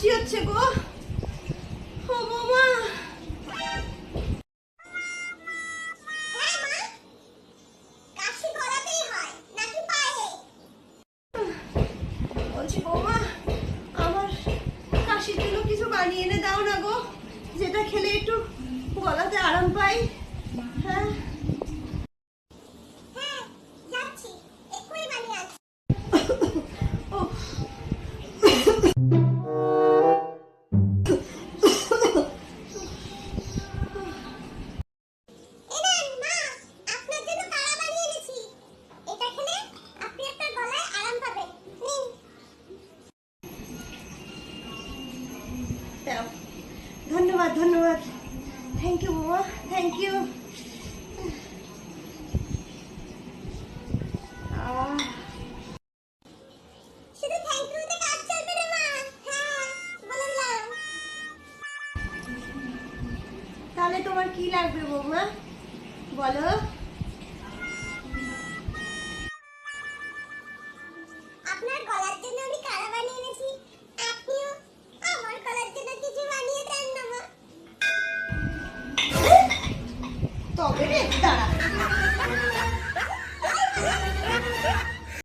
কাশি হচ্ছে গো। ও বৌমা, বলছি বৌমা, আমার কাশির জন্য কিছু বানিয়ে এনে দাও না গো, যেটা খেলে একটু গলাতে আরাম পাই। হ্যাঁ ধন্যবাদ ধন্যবাদ, থ্যাংক ইউ বৌমা, থ্যাংক ইউ। তাহলে তোমার কি লাগবে বৌমা, বলো। আপনার গলার জন্য আমি কাড়া বানিয়ে এনেছি, আপনিও আমার গলার জন্য কিছু বানিয়ে দেন না মা। তবে রে দাঁড়া।